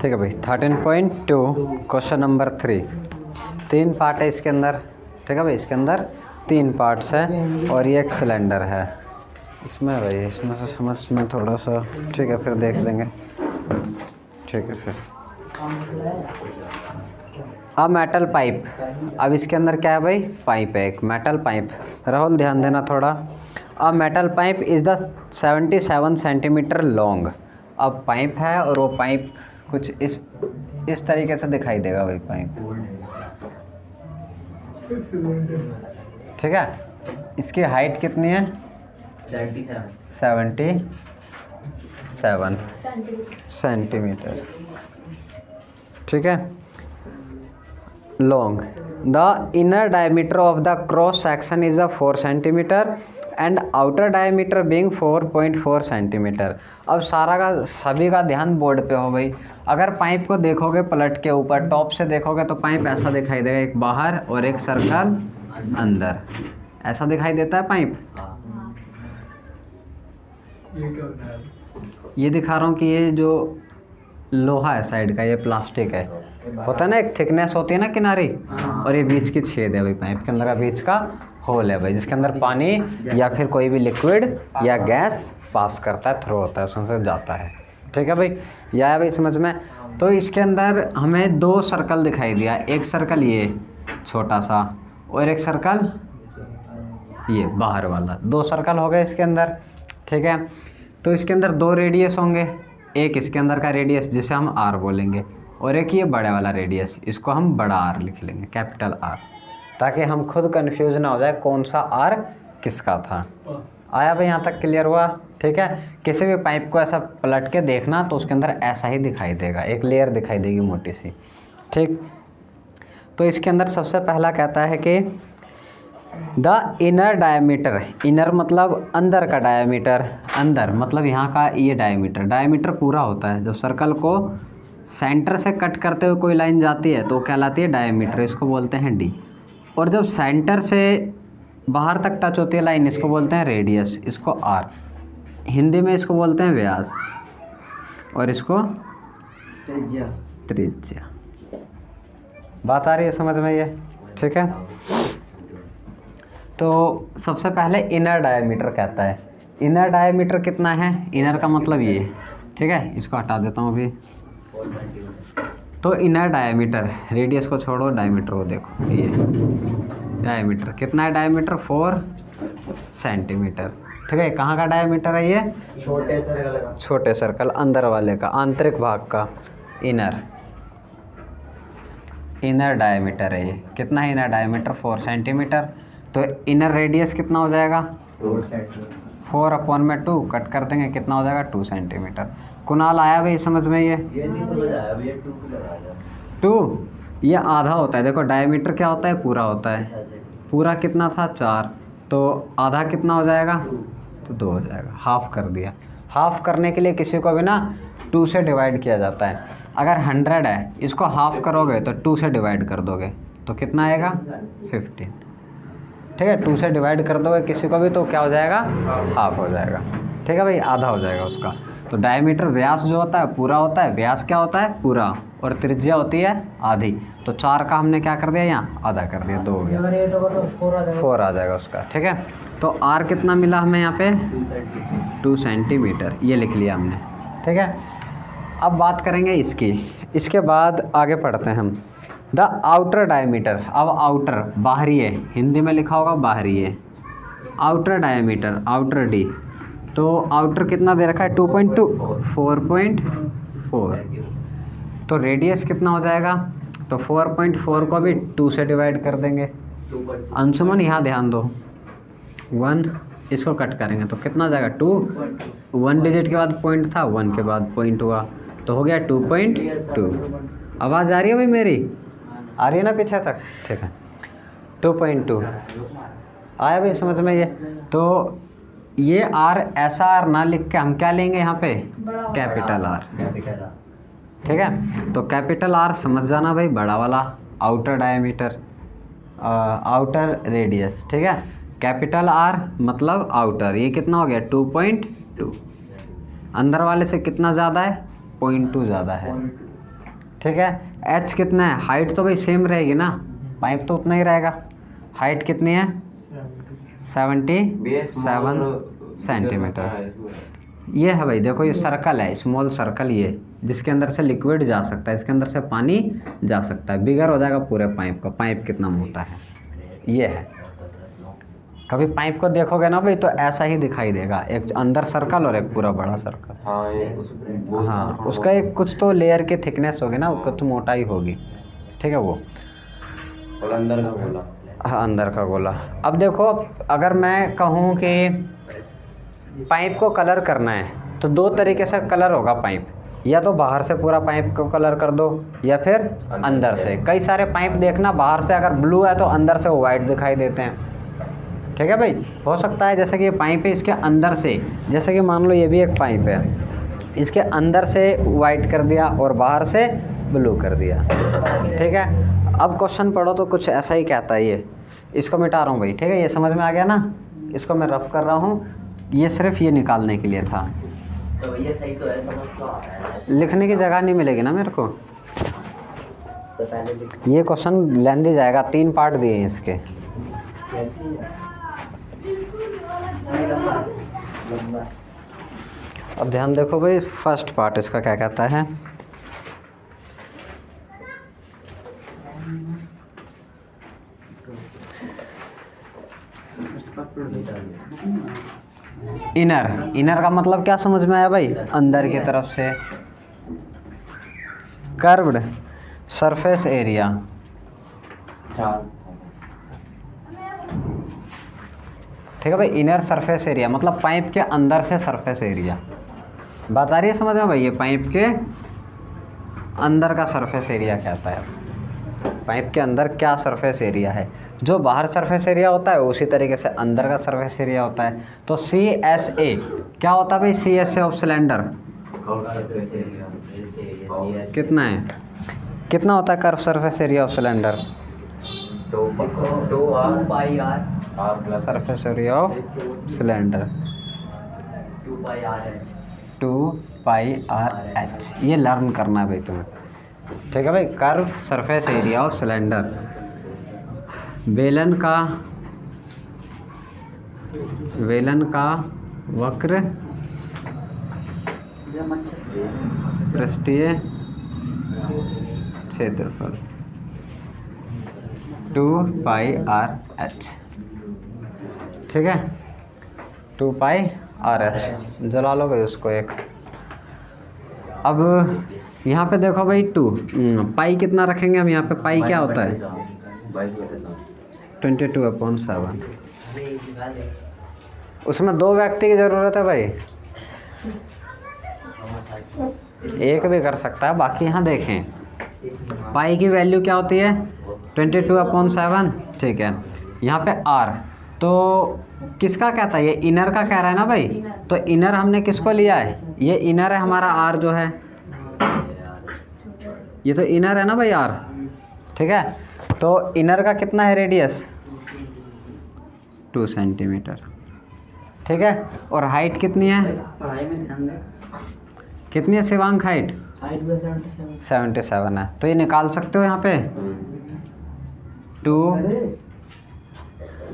ठीक है भाई। 13.2 क्वेश्चन नंबर 3। 3 पार्ट है इसके अंदर। ठीक है भाई, इसके अंदर 3 पार्ट्स हैं और ये एक सिलेंडर है इसमें भाई। इसमें से समझ में थोड़ा सा, ठीक है फिर देख लेंगे। ठीक है फिर अब मेटल पाइप। अब इसके अंदर क्या है भाई? पाइप है, एक मेटल पाइप। राहुल ध्यान देना थोड़ा। अब metal pipe is the 77 centimetre long. अब पाइप है और वो पाइप कुछ इस तरीके से दिखाई देगा भाई पाइप। ठीक है, इसकी हाइट कितनी है? 77 सेंटीमीटर। ठीक है, long. The inner diameter of the cross section is 4 centimetre and outer diameter being 4.4 centimetre. अब सारा का सभी का ध्यान बोर्ड पे हो भाई। अगर पाइप को देखोगे पलट के ऊपर टॉप से देखोगे तो पाइप ऐसा दिखाई देगा, एक बाहर और एक सर्कल अंदर। ऐसा दिखाई देता है पाइप। ये दिखा रहा हूँ कि ये जो लोहा है साइड का, ये प्लास्टिक है। होता है ना, एक थिकनेस होती है ना किनारी, और ये बीच की छेद है भाई पाइप के अंदर का, बीच का होल है भाई, जिसके अंदर पानी या फिर कोई भी लिक्विड या गैस पास करता है, थ्रो होता है, उसमें से जाता है। ठीक है भाई, यह है भाई समझ में। तो इसके अंदर हमें 2 सर्कल दिखाई दिया, एक सर्कल ये छोटा सा और एक सर्कल ये बाहर वाला। 2 सर्कल हो गए इसके अंदर। ठीक है, तो इसके अंदर 2 रेडियस होंगे। एक इसके अंदर का रेडियस जिसे हम आर बोलेंगे, और एक ये बड़े वाला रेडियस, इसको हम बड़ा आर लिख लेंगे, कैपिटल आर, ताकि हम खुद कंफ्यूज ना हो जाए कौन सा आर किसका था। आया भाई, यहाँ तक क्लियर हुआ? ठीक है, किसी भी पाइप को ऐसा पलट के देखना तो उसके अंदर ऐसा ही दिखाई देगा, एक लेयर दिखाई देगी मोटी सी। ठीक, तो इसके अंदर सबसे पहला कहता है कि द इनर डायमीटर। इनर मतलब अंदर का डायमीटर, अंदर मतलब यहाँ का ये डायमीटर। डायमीटर पूरा होता है, जब सर्कल को सेंटर से कट करते हुए कोई लाइन जाती है तो वो कहलाती है डायमीटर, इसको बोलते हैं डी। और जब सेंटर से बाहर तक टच होती है लाइन, इसको बोलते हैं रेडियस, इसको आर। हिंदी में इसको बोलते हैं व्यास और इसको त्रिज्या। बात आ रही है समझ में ये? ठीक है, तो सबसे पहले इनर डायमीटर कहता है। इनर डायमीटर कितना है? इनर का मतलब ये। ठीक है, इसको हटा देता हूँ अभी। तो इनर डायमीटर, रेडियस को छोड़ो, डायमीटर को देखो। ये डायमीटर कितना है? Diameter 4 centimetre. ठीक है, कहाँ का डायमीटर है ये? छोटे सर्कल अंदर वाले का, आंतरिक भाग का, इनर डायमीटर है ये। कितना है इनर डायमीटर? 4 सेंटीमीटर। तो इनर रेडियस कितना हो जाएगा? 4/2 कट कर देंगे, कितना हो जाएगा? 2 सेंटीमीटर। कुणाल आया भाई समझ में ये? नहीं समझ आया भैया। 2 ये आधा होता है। देखो डायमीटर क्या होता है? पूरा होता है। पूरा कितना था? 4, तो आधा कितना हो जाएगा? तो 2 हो जाएगा। हाफ कर दिया। हाफ करने के लिए किसी को भी ना 2 से डिवाइड किया जाता है। अगर 100 है, इसको हाफ करोगे तो 2 से डिवाइड कर दोगे तो कितना आएगा? 15। ठीक है, 2 से डिवाइड कर दोगे किसी को भी तो क्या हो जाएगा? हाफ हो जाएगा। ठीक है भाई, आधा हो जाएगा उसका। तो डायमीटर व्यास जो होता है पूरा होता है, व्यास क्या होता है? पूरा, और त्रिज्या होती है आधी। तो 4 का हमने क्या कर दिया? यहाँ आधा कर दिया, 2 हो गया। 4 आ जाएगा उसका। ठीक है, तो आर कितना मिला हमें यहाँ पे? 2 सेंटीमीटर, ये लिख लिया हमने। ठीक है, अब बात करेंगे इसकी। इसके बाद आगे पढ़ते हैं हम। The outer diameter. अब आउटर बाहरी है, हिंदी में लिखा होगा बाहरी है। Outer diameter, outer D. तो आउटर कितना दे रखा है? 2.2, 4.4। तो रेडियस कितना हो जाएगा? तो 4.4 को भी 2 से डिवाइड कर देंगे। अंशुमन यहाँ ध्यान दो, 1 इसको कट करेंगे तो कितना हो जाएगा? 2। 1 डिजिट के बाद पॉइंट था, 1 के बाद पॉइंट हुआ तो हो गया 2.2। आवाज़ आ रही है भाई मेरी? आ रही है ना पीछे तक? ठीक है, 2.2 आया भाई समझ में ये? तो ये आर ऐसा आर ना लिख के हम क्या लेंगे यहाँ पे? Capital R. ठीक है, तो कैपिटल आर समझ जाना भाई, बड़ा वाला। Outer diameter, outer radius. ठीक है, कैपिटल आर मतलब आउटर, ये कितना हो गया? 2.2। अंदर वाले से कितना ज़्यादा है? 0.2 ज़्यादा है। ठीक है। एच कितना है, हाइट तो भाई सेम रहेगी ना, पाइप तो उतना ही रहेगा। हाइट कितनी है, 77 सेंटीमीटर। ये है भाई, देखो ये सर्कल है, स्मॉल सर्कल, ये जिसके अंदर से लिक्विड जा सकता है, इसके अंदर से पानी जा सकता है। बिगर हो जाएगा पूरे पाइप का, पाइप कितना मोटा है ये है। कभी पाइप को देखोगे ना भाई तो ऐसा ही दिखाई देगा, एक अंदर सर्कल और एक पूरा बड़ा सर्कल। हाँ, उसका एक कुछ तो लेयर की थिकनेस होगी ना, वो तो मोटाई होगी, ठीक है वो। और अंदर का गोला। हाँ, अंदर का गोला। अब देखो, अगर मैं कहूँ कि पाइप को कलर करना है तो दो तरीके से कलर होगा पाइप, या तो बाहर से पूरा पाइप को कलर कर दो या फिर अंदर से। कई सारे पाइप देखना बाहर से अगर ब्लू है तो अंदर से वो वाइट दिखाई देते हैं, ठीक है भाई। हो सकता है जैसे कि ये पाइप है, इसके अंदर से, जैसे कि मान लो ये भी एक पाइप है, इसके अंदर से वाइट कर दिया और बाहर से ब्लू कर दिया, ठीक है। अब क्वेश्चन पढ़ो तो कुछ ऐसा ही कहता है ये। इसको मिटा रहा हूँ भाई, ठीक है, ये समझ में आ गया ना। इसको मैं रफ कर रहा हूँ, ये सिर्फ ये निकालने के लिए था। तो ये सही तो है, समझ तो आ रहा है। लिखने की जगह नहीं मिलेगी ना मेरे को, तो पहले ये क्वेश्चन लेंदी जाएगा, 3 पार्ट दिए हैं इसके। अब ध्यान देखो भाई, फर्स्ट पार्ट इसका क्या कहता है। इनर का मतलब क्या समझ में आया भाई, अंदर की तरफ से। कर्व्ड सरफेस एरिया, ठीक है भाई। इनर सरफेस एरिया मतलब पाइप के अंदर से सरफेस एरिया। बात आ रही है समझ में भाई, ये पाइप के अंदर का सरफेस एरिया कहता है। पाइप के अंदर क्या सरफेस एरिया है, जो बाहर सरफेस एरिया होता है उसी तरीके से अंदर का सरफेस एरिया होता है। तो CSA क्या होता है भाई, CSA ऑफ सिलेंडर कितना है, कितना होता है curve surface area of cylinder, surface area of cylinder 2πRh। ये लर्न करना है भाई तुम्हें, ठीक है भाई। Curve surface area of cylinder, Velan का वक्र पृष्ठीय क्षेत्रफल 2πRh, ठीक है, 2πRh। जला लो भाई उसको एक। अब यहाँ पे देखो भाई 2 पाई कितना रखेंगे हम यहाँ पे, पाई क्या होता है 22/7। उसमें 2 व्यक्ति की ज़रूरत है भाई, एक भी कर सकता है, बाकी यहाँ देखें पाई की वैल्यू क्या होती है 22/7, ठीक है। यहाँ पे R तो किसका कहता है, ये इनर का कह रहा है ना भाई, तो इनर हमने किसको लिया है, ये इनर है हमारा R जो है, ये तो इनर है ना भाई R, ठीक है। तो इनर का कितना है रेडियस 2 सेंटीमीटर, ठीक है। और हाइट कितनी है, कितनी है शिवांक, हाइट 77 है। तो ये निकाल सकते हो यहाँ पे 2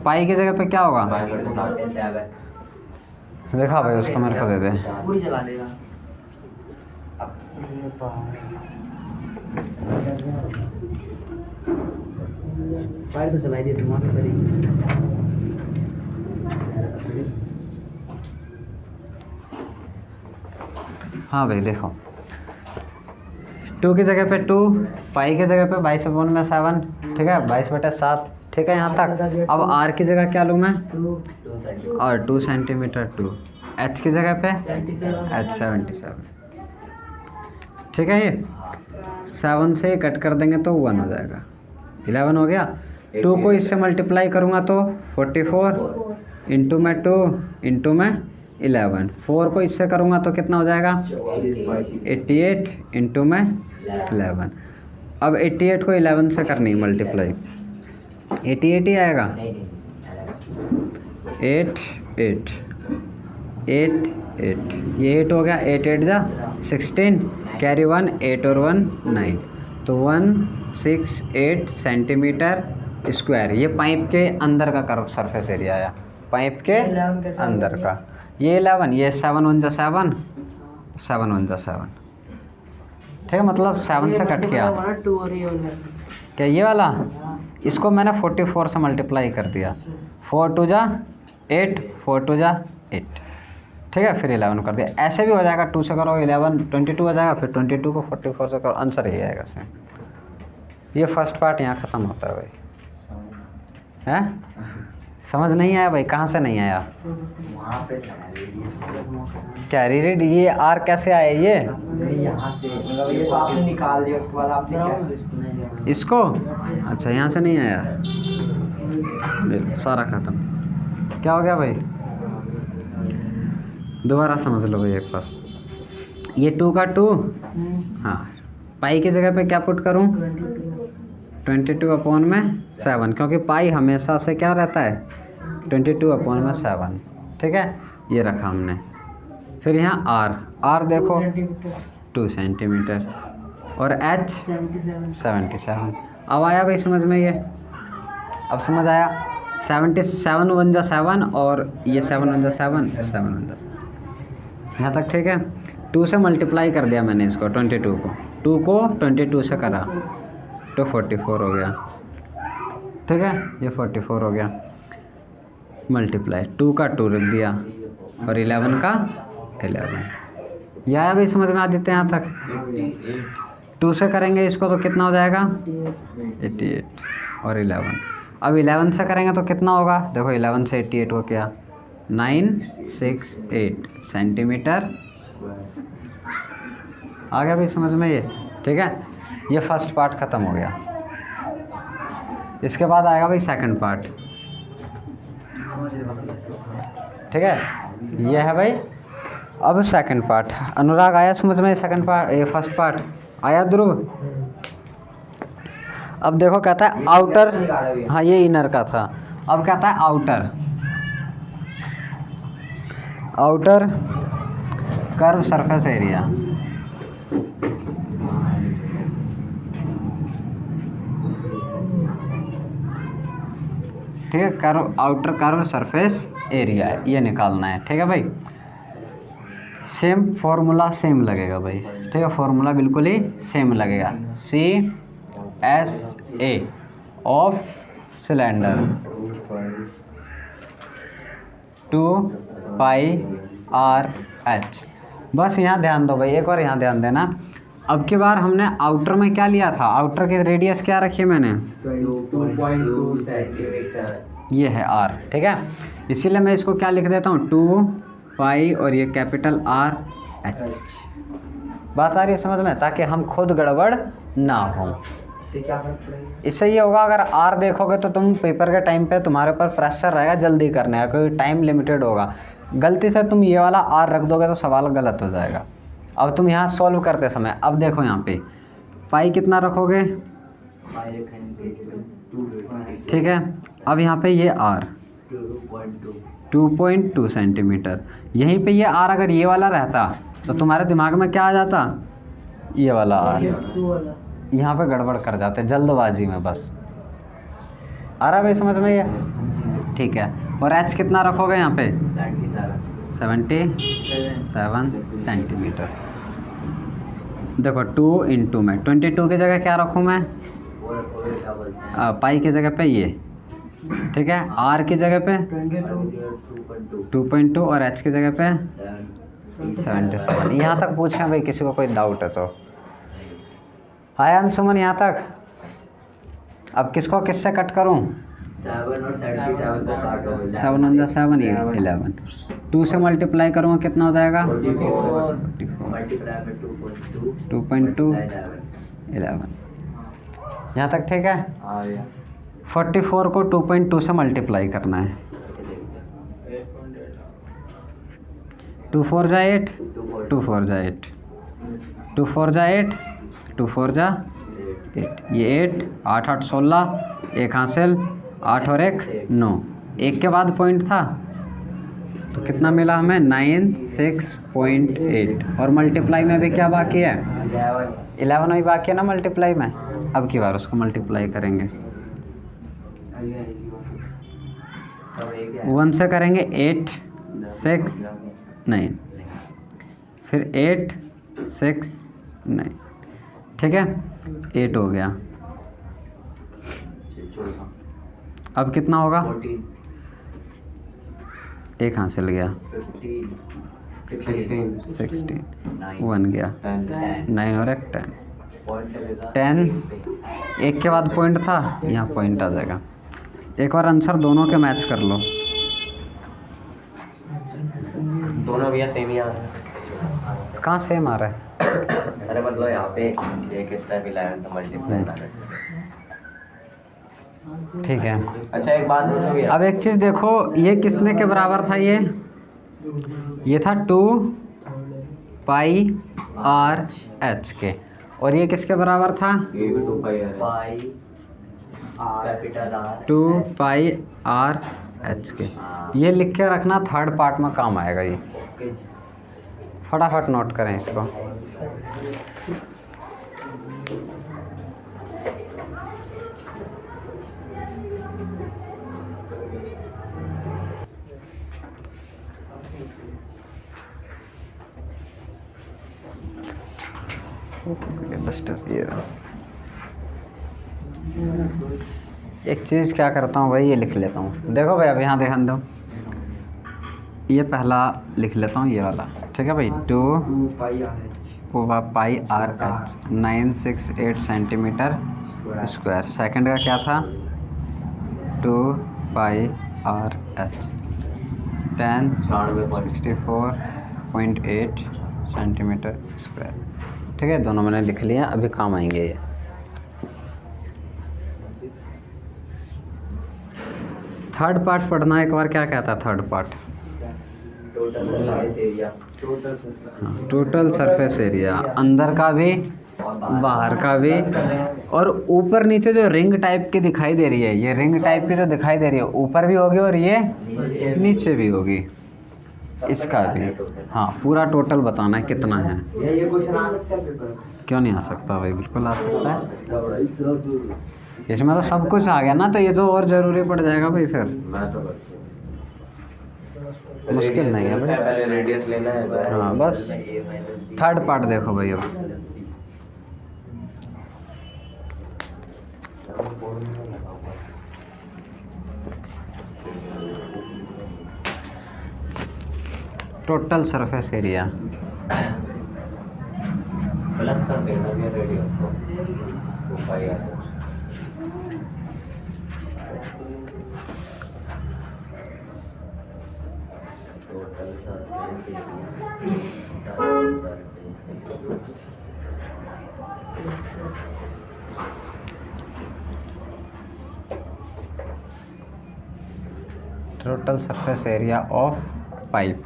पाई की जगह पे क्या होगा, देखा भाई उसको मेरे को दे दे। तो चलाई दी तुम्हारी। हाँ भाई देखो, 2 की जगह पे 2, पाई की जगह पे 22/7, ठीक है, 22/7, ठीक है यहाँ तक। अब R की जगह क्या लूँ मैं, और 2 सेंटीमीटर 2, H की जगह पे H 77, ठीक है। ये 7 से कट कर देंगे तो 1 हो जाएगा, 11 हो गया। 2 को इससे मल्टीप्लाई करूँगा तो 44 इंटू में 2 इंटू में 11, 4 को इससे करूँगा तो कितना हो जाएगा 88 इंटू में 11। अब 88 को 11 से करनी है मल्टीप्लाई, 88 ही आएगा, 8 8 8 8, ये 8 हो गया, 8 8 जा 16, कैरी 1, 8 और 1 9, तो 168 सेंटीमीटर स्क्वायर ये पाइप के अंदर का कर्व सरफेस एरिया आया, पाइप के अंदर का। ये 11, ये 7 1 7, 7 1 7, ठीक है, मतलब 7 से कट किया। क्या ये वाला? इसको मैंने 44 से मल्टीप्लाई कर दिया, 4 2 जा 8, 4 2 जा 8, ठीक है, फिर 11 कर दिया। ऐसे भी हो जाएगा, 2 से करो 11 22 हो जाएगा, फिर 22 को 44 से करो, आंसर यही आएगा सेम। ये फर्स्ट पार्ट यहाँ ख़त्म होता है भाई। हैं? समझ नहीं आया भाई? कहाँ से नहीं आया? वहाँ पे था रेडियस। क्या रीड ये आर कैसे आया ये? नहीं यहाँ से, मतलब ये तो आपने निकाल दिया, उसके बाद आपने कैसे इसको नहीं लिया? इसको? अच्छा यहाँ से नहीं आया, बिल्कुल सारा ख़त्म। क्या हो गया भाई? दोबारा समझ लो भाई एक बार। ये 2 का 2, हाँ, पाई की जगह पे क्या पुट करूँ? 22/7, क्योंकि पाई हमेशा से क्या रहता है? 22/7, ठीक है, ये रखा हमने। फिर यहाँ आर देखो 2 सेंटीमीटर और एच 77। अब आया भाई समझ में ये? अब समझ आया? 77 1 जा 7 और ये 7 1 जा 7, 7 1 जा 7, यहाँ तक ठीक है। 2 से मल्टीप्लाई कर दिया मैंने इसको, 22 को, 2 को 22 से करा तो 44 हो गया, ठीक है, ये 44 हो गया। मल्टीप्लाई 2 का 2 रख दिया और 11 का 11। यह आया भाई समझ में? आ देते हैं यहाँ तक। 2 से करेंगे इसको तो कितना हो जाएगा? 88 और 11। अब 11 से करेंगे तो कितना होगा? देखो 11 से 88 को क्या? 968 सेंटीमीटर। आ गया भाई समझ में ये? ठीक है, ये फर्स्ट पार्ट ख़त्म हो गया। इसके बाद आएगा भाई सेकंड पार्ट, ठीक है, ये है भाई अब सेकंड पार्ट। अनुराग आया समझ में? सेकंड पार्ट, ये फर्स्ट पार्ट आया ध्रुव? अब देखो कहता है आउटर, हाँ ये इनर का था। अब कहता है आउटर कर्व सरफेस एरिया, ठीक है, curve outer curve surface area है, ये निकालना है, ठीक है भाई। सेम फॉर्मूला सेम लगेगा भाई, ठीक है, फॉर्मूला बिल्कुल ही सेम लगेगा। CSA of cylinder 2πRH। बस यहाँ ध्यान दो भाई, एक बार यहाँ ध्यान देना। अब की बार हमने आउटर में क्या लिया था? आउटर की रेडियस क्या रखी है मैंने? 2.2 सेंटीमीटर। ये है R, ठीक है, इसीलिए मैं इसको क्या लिख देता हूँ? 2π और ये कैपिटल RH। बात आ रही है समझ में? ताकि हम खुद गड़बड़ ना हो। इससे क्या फर्क पड़ेगा? इससे ये होगा, अगर R देखोगे तो तुम पेपर के टाइम पे तुम्हारे ऊपर प्रेशर रहेगा जल्दी करने का, क्योंकि टाइम लिमिटेड होगा। गलती से तुम ये वाला R रख दोगे तो सवाल गलत हो जाएगा। अब तुम यहाँ सॉल्व करते समय, अब देखो यहाँ पे पाई कितना रखोगे? ठीक है, अब यहाँ पे ये R 2.2 सेंटीमीटर, यहीं पे ये R अगर ये वाला रहता तो तुम्हारे दिमाग में क्या आ जाता? ये वाला R। यहाँ पे गड़बड़ कर जाते जल्दबाजी में, बस आ रहा भाई समझ में ये? ठीक है, और H कितना रखोगे यहाँ पे? 77 सेंटीमीटर। देखो 2 × में 22 की जगह क्या रखूँ मैं? पाई की जगह पे ये, ठीक है, R की जगह पे 2.2 और H की जगह पे 77। यहाँ तक पूछें भाई, किसी को कोई डाउट है तो? आया अंशुमन यहाँ तक? अब किसको किससे कट करूँ? 7 और 77 को काटो। 7 1 जा 7, ये 11। 2 से मल्टीप्लाई करूँगा कितना हो जाएगा? 44 मल्टीप्लाई में 2.2 11। यहाँ तक ठीक है? 44 को 2.2 से मल्टीप्लाई करना है। 2 4 जा 8, 2 4 जा 8, 2 4 जा 8, 2 4 जा 8, ये 8 8 8 16, एक हासिल, 8 और 1 9, एक के बाद पॉइंट था तो कितना मिला हमें? 96.8। और मल्टीप्लाई में भी क्या बाकी है? 11 वही बाकी है ना मल्टीप्लाई में, अब की बार उसको मल्टीप्लाई करेंगे। 1 से करेंगे 8 6 9, फिर 8 6 9, ठीक है 8 हो गया। अब कितना होगा, 1 हासिल गया, 16 1 गया, 9 और 1 10, 1 के बाद पॉइंट था, यहाँ पॉइंट आ जाएगा। एक बार आंसर दोनों के मैच कर लो। दोनों भैया सेम ही आ रहे हैं। कहाँ सेम आ रहा है? अरे मतलब यहाँ पे एक स्टेप 11 तो मल्टीप्लाई ना रहे। ठीक है। अच्छा एक बात पूछो भैया, अब एक चीज़ देखो, ये किसने के बराबर था, ये था 2 पाई आर एच के, और ये किसके बराबर था, ये भी 2 pi capital R 2 pi R H के। ये लिख के रखना, थर्ड पार्ट में काम आएगा ये, ओके जी। फटाफट नोट करें इसको। एक चीज़ क्या करता हूँ भाई, ये लिख लेता हूँ। देखो भाई अब यहाँ ध्यान दो, ये पहला लिख लेता हूँ, ये वाला, ठीक है भाई। 2 pi R H 968 centimetre square. Second का क्या था, 2 pi R H 1064.8 centimetre square, ठीक है। दोनों मैंने लिख लिया, अभी काम आएंगे ये। थर्ड पार्ट पढ़ना एक बार, क्या कहता है third part, total surface area, total surface area, अंदर का भी बाहर का भी, और ऊपर नीचे जो रिंग टाइप की दिखाई दे रही है, ये रिंग टाइप की जो दिखाई दे रही है ऊपर भी होगी और ये नीचे भी होगी, इसका भी। हाँ पूरा टोटल बताना है कितना है। ये क्वेश्चन आ सकता है पेपर, क्यों नहीं आ सकता भाई, बिल्कुल आ सकता है। इसमें तो सब कुछ आ गया ना, तो ये तो और ज़रूरी पड़ जाएगा भाई फिर। मैं तो मुश्किल नहीं है भाई। पहले रेडियस लेना है। हाँ बस थर्ड पार्ट देखो भाई अब। टोटल सरफेस एरिया, प्लस कर देना ये रेडियस को 2 pi R. Total surface total surface area of pipe.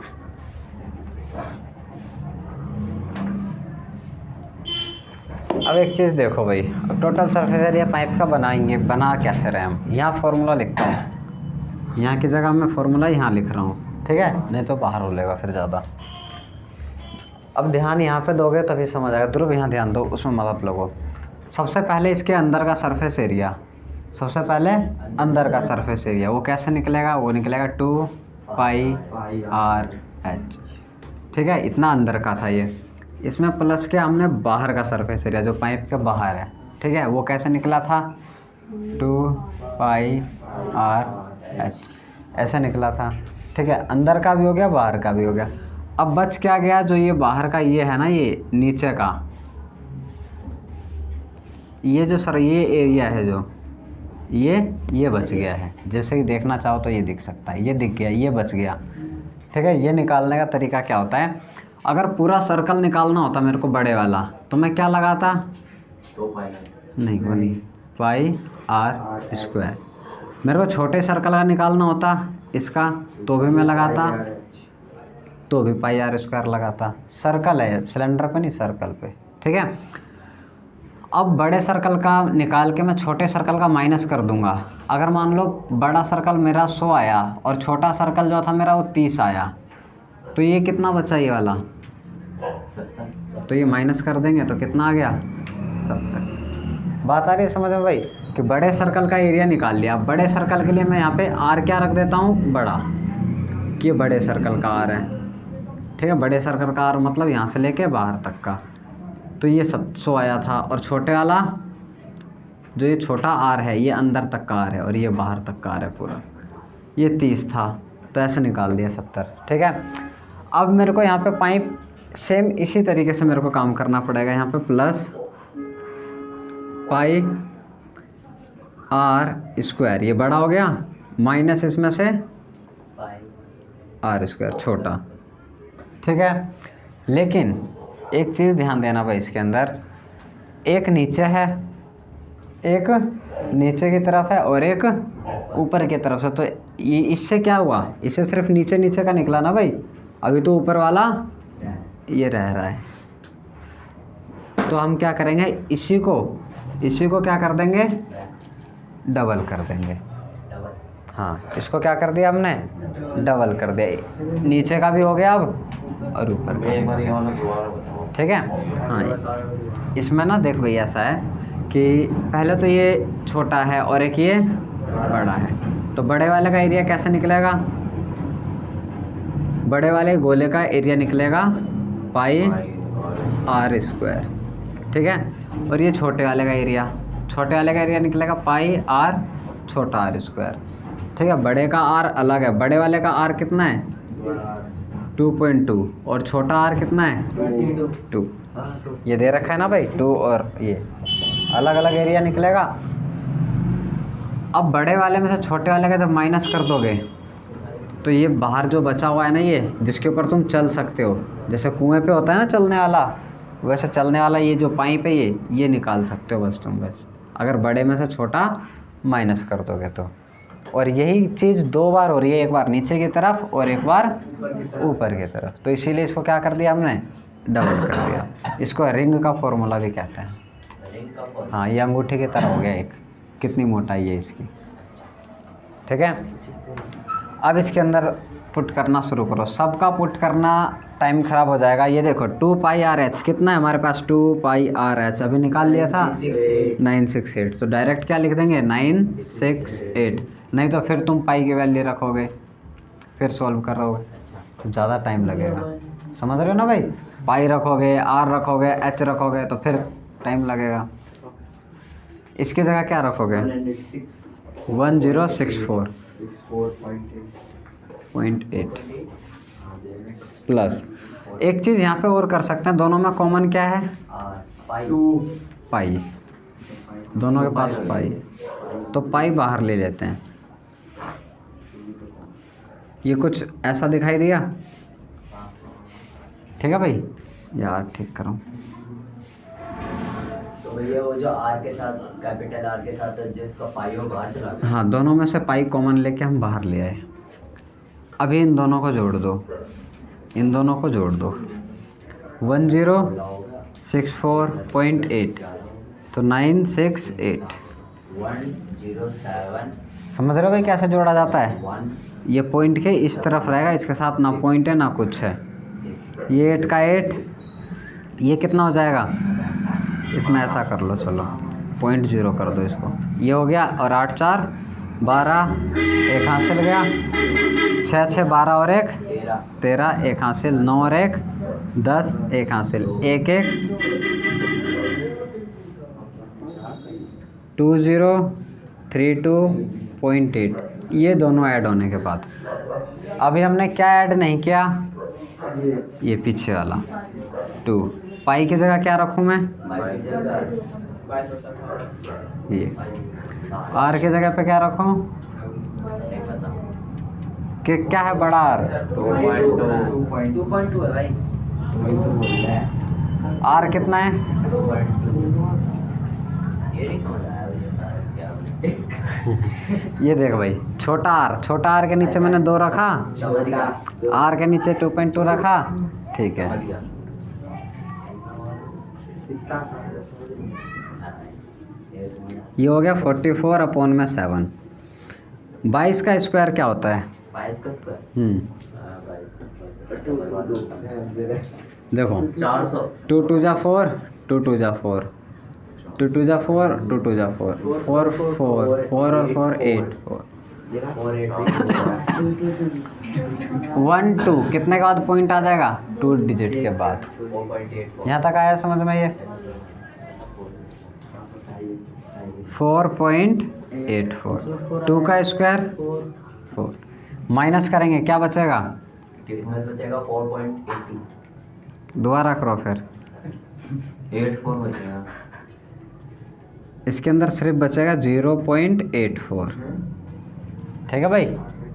अब एक चीज़ देखो भाई, अब टोटल सरफेस एरिया पाइप का बनाएंगे, बना कैसे रहे हम। यहाँ फॉर्मूला लिखता हूँ, यहाँ की जगह मैं फॉर्मूला यहाँ लिख रहा हूँ, ठीक है, नहीं तो बाहर हो लेगा फिर ज़्यादा। अब ध्यान यहाँ पे दोगे तभी समझ आएगा। ध्रुव यहाँ ध्यान दो, उसमें मदद लगो। सबसे पहले इसके अंदर का सरफेस एरिया, सबसे पहले अंदर का सरफेस एरिया वो कैसे निकलेगा, वो निकलेगा 2 पाई आर एच, ठीक है। इतना अंदर का था ये, इसमें प्लस के हमने बाहर का सरफेस एरिया जो पाइप के बाहर है, ठीक है, वो कैसे निकला था 2 पाई आर एच, ऐसे निकला था, ठीक है। अंदर का भी हो गया, बाहर का भी हो गया। अब बच क्या गया, जो ये बाहर का ये है ना, ये नीचे का ये जो सर ये एरिया है जो ये बच गया है। जैसे कि देखना चाहो तो ये दिख सकता है, ये दिख गया, ये बच गया, ठीक है। ये निकालने का तरीका क्या होता है, अगर पूरा सर्कल निकालना होता मेरे को बड़े वाला, तो मैं क्या लगाता, 2 पाई नहीं वो नहीं, पाई आर स्क्वायर। मेरे को छोटे सर्कल का निकालना होता इसका, तो भी मैं लगाता, तो भी पाई आर स्क्वायर लगाता। सर्कल है, सिलेंडर पे नहीं, सर्कल पे, ठीक है। अब बड़े सर्कल का निकाल के मैं छोटे सर्कल का माइनस कर दूंगा। अगर मान लो बड़ा सर्कल मेरा 100 आया और छोटा सर्कल जो था मेरा वो 30 आया, तो ये कितना बचा, ये वाला, 70। तो ये माइनस कर देंगे तो कितना आ गया बात आ रही है समझ में भाई कि बड़े सर्कल का एरिया निकाल लिया। अब बड़े सर्कल के लिए मैं यहाँ पे आर क्या रख देता हूँ, बड़ा, कि ये बड़े सर्कल का आर है। ठीक है, बड़े सर्कल का आर मतलब यहाँ से लेके बाहर तक का। तो ये 700 आया था, और छोटे वाला जो ये छोटा आर है ये अंदर तक का आर है और ये बाहर तक का आर है पूरा, ये 30 था। तो ऐसे निकाल दिया 70। ठीक है, अब मेरे को यहाँ पे पाइप सेम इसी तरीके से मेरे को काम करना पड़ेगा। यहाँ पे प्लस पाई आर स्क्वायर, ये बड़ा हो गया, माइनस इसमें से आर स्क्वायर छोटा। ठीक है, लेकिन एक चीज़ ध्यान देना भाई, इसके अंदर एक नीचे है, एक नीचे की तरफ है और एक ऊपर की तरफ से। तो ये इससे क्या हुआ, इससे सिर्फ नीचे नीचे का निकला ना भाई, अभी तो ऊपर वाला ये रह रहा है। तो हम क्या करेंगे, इसी को क्या कर देंगे, डबल कर देंगे। हाँ, इसको क्या कर दिया हमने, डबल कर दिया। नीचे का भी हो गया अब और ऊपर का। ठीक है, हाँ, इसमें ना देख भाई ऐसा है कि पहले तो ये छोटा है और एक ये बड़ा है। तो बड़े वाले का एरिया कैसे निकलेगा, बड़े वाले गोले का एरिया निकलेगा पाई आर स्क्वायर। ठीक है, और ये छोटे वाले का एरिया निकलेगा पाई आर छोटा आर स्क्वायर। ठीक है, बड़े का आर अलग है, बड़े वाले का आर कितना है 2.2 और छोटा आर कितना है 2। ये दे रखा है ना भाई 2, और ये अलग अलग एरिया निकलेगा। अब बड़े वाले में से छोटे वाले का जब माइनस कर दोगे तो ये बाहर जो बचा हुआ है ना, ये जिसके ऊपर तुम चल सकते हो, जैसे कुएं पे होता है ना चलने वाला, वैसे चलने वाला ये जो पाइप है ये निकाल सकते हो बस तुम, बस अगर बड़े में से छोटा माइनस कर दोगे तो। और यही चीज़ 2 बार हो रही है, एक बार नीचे की तरफ और एक बार ऊपर की तरफ। तो इसीलिए इसको क्या कर दिया हमने, डबल कर दिया। इसको रिंग का फॉर्मूला भी कहते हैं। हाँ, ये अंगूठी की तरह हो गया एक, कितनी मोटाई है इसकी। ठीक है, अब इसके अंदर पुट करना शुरू करो। सबका पुट करना टाइम ख़राब हो जाएगा। ये देखो 2 पाई आर एच कितना है हमारे पास, 2 पाई आर एच अभी निकाल लिया था 968। तो डायरेक्ट क्या लिख देंगे 968, नहीं तो फिर तुम पाई की वैल्यू रखोगे, फिर सॉल्व करोगे तो ज़्यादा टाइम लगेगा। समझ रहे हो ना भाई, पाई रखोगे, आर रखोगे, एच रखोगे तो फिर टाइम लगेगा। इसकी जगह क्या रखोगे 1064.8 प्लस एक चीज़ यहाँ पे और कर सकते हैं, दोनों में कॉमन क्या है पाई, दोनों के पास पाई, तो पाई बाहर ले लेते हैं। ये कुछ ऐसा दिखाई दिया। ठीक है भाई, यार ठीक करो। तो भैया वो जो आर के साथ, कैपिटल आर के साथ जिसका पाई हो बाहर चला गया। हाँ, दोनों में से पाई कॉमन लेके हम बाहर ले आए। अभी इन दोनों को जोड़ दो, 1064.8 तो 968 107। समझ रहे हो भाई कैसे जोड़ा जाता है। ये पॉइंट के इस तरफ रहेगा, इसके साथ ना पॉइंट है ना कुछ है। ये 8 का 8, ये कितना हो जाएगा, इसमें ऐसा कर लो, चलो 0.0 कर दो इसको, ये हो गया। और 8 4 12, एक हासिल गया, 6 6 12 और 1 13, एक हासिल, 9 और 1 10, एक हासिल, 1 1 2032.8। ये दोनों ऐड होने के बाद अभी हमने क्या ऐड नहीं किया, ये पीछे वाला 2। पाई की जगह क्या रखूँ मैं, ये आर की जगह पे क्या रखूँ, कि क्या है बड़ा आर 2.2 है भाई। आर कितना है ये नहीं समझ आया क्या। ये देख भाई, छोटा आर के नीचे मैंने 2 रखा, आर के नीचे 2.2 रखा। ठीक है, ये हो गया 44/7। 22 का स्क्वायर क्या होता है, 22 का स्क्वायर देखो 400, 2 2 जा 4, 2 2 जा 4, 2 2 जा 4, 2 2 जा 4, 4 4 4 और 4 8 4 1 2 कितने के बाद पॉइंट आ जाएगा? 2 डिजिट के बाद। यहाँ तक आया समझ में? ये 4.84, 2 का स्क्वायर 4, माइनस करेंगे क्या बचेगा? बचेगा 4.80, दोबारा करो फिर। 84 बचेगा। इसके अंदर सिर्फ बचेगा 0.84। ठीक है भाई?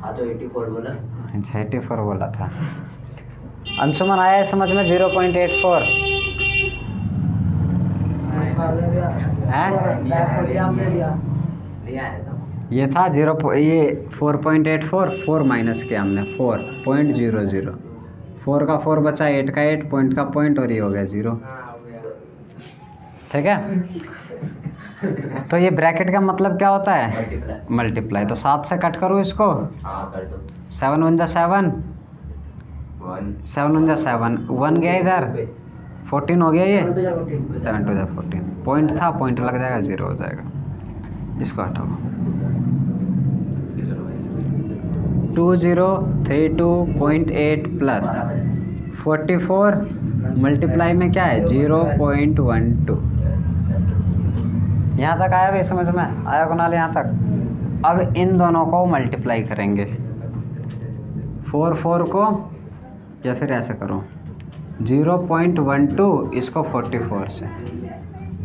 हाँ तो 84 बोला। अच्छा 84 बोला था। अंशुमन आया है समझ में? 0.84 है? ये था 4.84, 4 माइनस किया हमने 4.00, 4 का 4 बचा, 8 का 8, पॉइंट का पॉइंट, और ये हो गया 0। ठीक है? तो ये ब्रैकेट का मतलब क्या होता है? मल्टीप्लाई। तो 7 से कट करूँ इसको? हाँ कर दो। 7 1 जा 7, 7 1 जा 7, 1 गया इधर, 14 हो गया ये, 7 2 जा 14, पॉइंट था, पॉइंट लग जाएगा, 0 हो जाएगा। इसको हटाओ। 2032.8 प्लस 44 मल्टीप्लाई में क्या है? 0.12। यहाँ तक आया भाई समझ में? आया कुणाल यहाँ तक? अब इन दोनों को मल्टीप्लाई करेंगे, 4 4 को, या फिर ऐसे करो 0.12 इसको 44 से,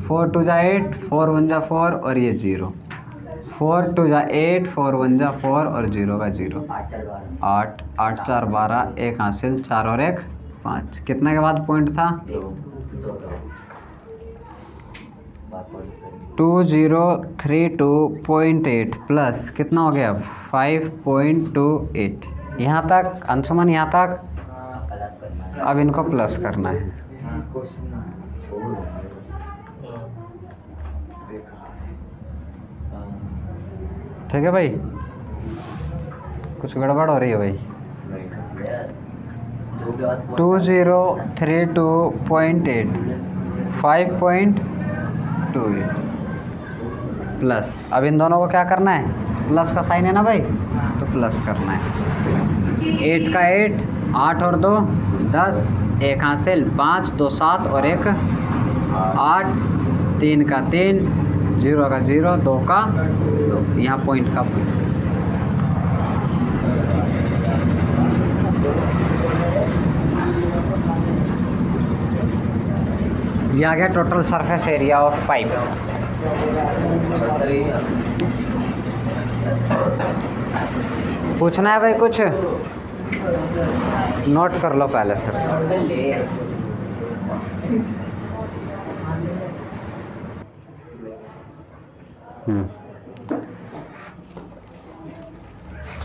4 2 जा 8, 4 1 जा 4 और ये 0, 4 2 जा 8, 4 1 जा 4 और 0 का 0, 8 8 4 12, 1 हासिल, 4 और 1 5। कितने के बाद पॉइंट था? 2032.8 प्लस कितना हो गया? 5.28। यहाँ तक अंशुमन? यहाँ तक? प्लस करना है। अब इनको प्लस करना है। ठीक है भाई? कुछ गड़बड़ हो रही है भाई? 2032.8 5.28 प्लस। अब इन दोनों को क्या करना है? प्लस का साइन है ना भाई, तो प्लस करना है। 8 का 8, 8 और 2 10, 1 हासिल, 5 2 7 और 1 8, 3 का 3, 0 का 0, 2 का 2, यहाँ पॉइंट का पॉइंट। ये आ गया total surface area of pipe. पूछना है भाई कुछ? नोट कर लो पहले फिर।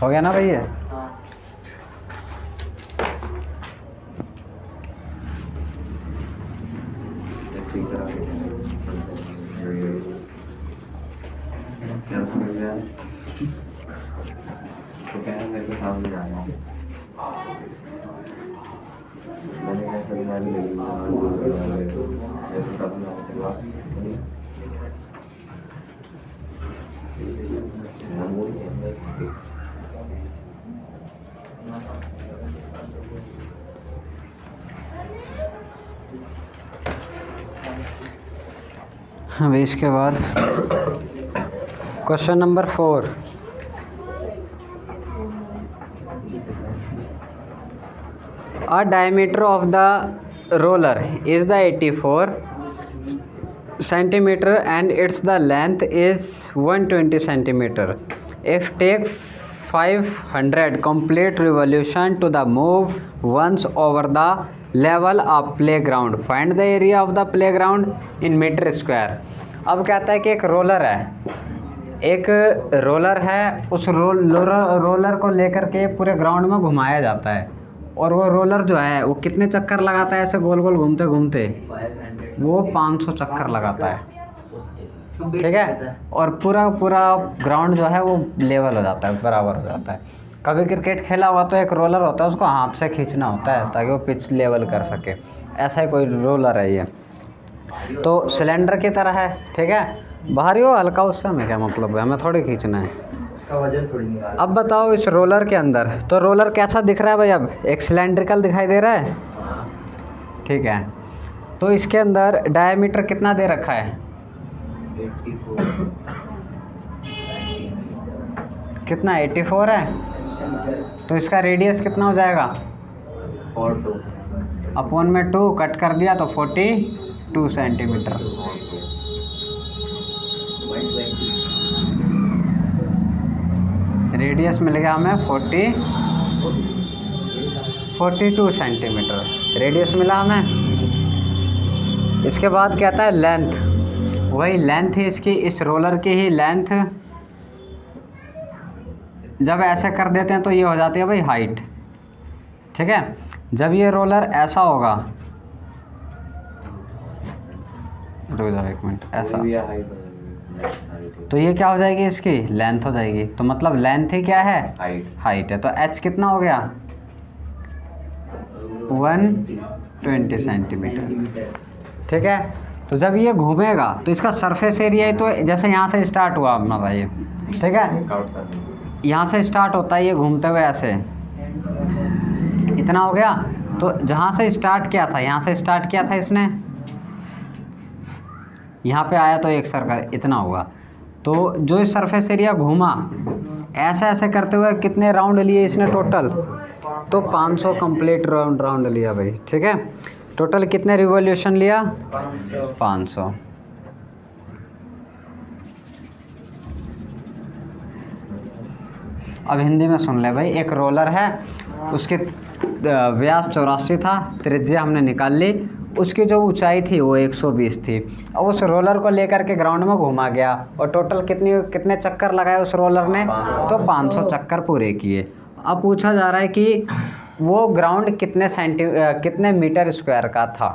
हो गया ना भाई ये? तो क्या है, मेरे को सामने जाना है। मैंने कहा सर मैं भी लेगी अभी इसके बाद question number 4। A diameter of the roller is the 84 centimeter and its the length is 120 centimeter. If take 500 complete revolution to the move once over the level of playground, find the area of the playground in meter square. अब कहता है कि एक roller है, उस roller को लेकर के पूरे ग्राउंड में घुमाया जाता है, और वो रोलर जो है वो कितने चक्कर लगाता है ऐसे गोल गोल घूमते घूमते? वो 500 चक्कर लगाता है। ठीक है? और पूरा ग्राउंड जो है वो लेवल हो जाता है, बराबर हो जाता है। कभी क्रिकेट खेला हुआ तो एक रोलर होता है, उसको हाथ से खींचना होता है ताकि वो पिच लेवल कर सके। ऐसा ही कोई रोलर है ये। तो सिलेंडर की तरह है, ठीक है। भारी हो हल्का उससे हमें क्या मतलब है, हमें थोड़ी खींचना है। उसका वजन थोड़ी निकाल। अब बताओ इस रोलर के अंदर, तो रोलर कैसा दिख रहा है भाई, अब एक सिलेंड्रिकल दिखाई दे रहा है, ठीक है। तो इसके अंदर डायमीटर कितना दे रखा है, 84 कितना 84 है। तो इसका रेडियस कितना हो जाएगा, 42 अपॉन में 2 कट कर दिया तो 42 सेंटीमीटर। रेडियस मिल गया हमें 42 सेंटीमीटर रेडियस मिला हमें। इसके बाद कहता है लेंथ, वही लेंथ है इसकी, इस रोलर की ही लेंथ। जब ऐसे कर देते हैं तो ये हो जाती है भाई हाइट, ठीक है। जब ये रोलर ऐसा होगा, रुक जाओ एक मिनट, ऐसा तो ये क्या हो जाएगी, इसकी लेंथ हो जाएगी। तो मतलब लेंथ ही क्या है, हाइट है। तो एच कितना हो गया, 120 सेंटीमीटर, ठीक है। तो जब ये घूमेगा तो इसका सरफेस एरिया, तो जैसे यहाँ से स्टार्ट हुआ अपना भाई, ठीक है, यहाँ से स्टार्ट होता है ये घूमते हुए ऐसे, इतना हो गया। तो जहाँ से स्टार्ट किया था, यहाँ से स्टार्ट किया था इसने, यहाँ पे आया तो एक सर्कल इतना हुआ। तो जो इस सरफेस एरिया घूमा ऐसे ऐसे करते हुए कितने राउंड लिए इसने टोटल, तो 500 कंप्लीट राउंड लिया भाई, ठीक है। टोटल कितने रिवॉल्यूशन लिया, 500। अब हिंदी में सुन ले भाई, एक रोलर है, उसके व्यास 84 था, त्रिज्या हमने निकाल ली, उसकी जो ऊंचाई थी वो 120 थी। अब उस रोलर को लेकर के ग्राउंड में घुमा गया और टोटल कितने चक्कर लगाए उस रोलर ने, तो 500 चक्कर पूरे किए। अब पूछा जा रहा है कि वो ग्राउंड कितने मीटर स्क्वायर का था।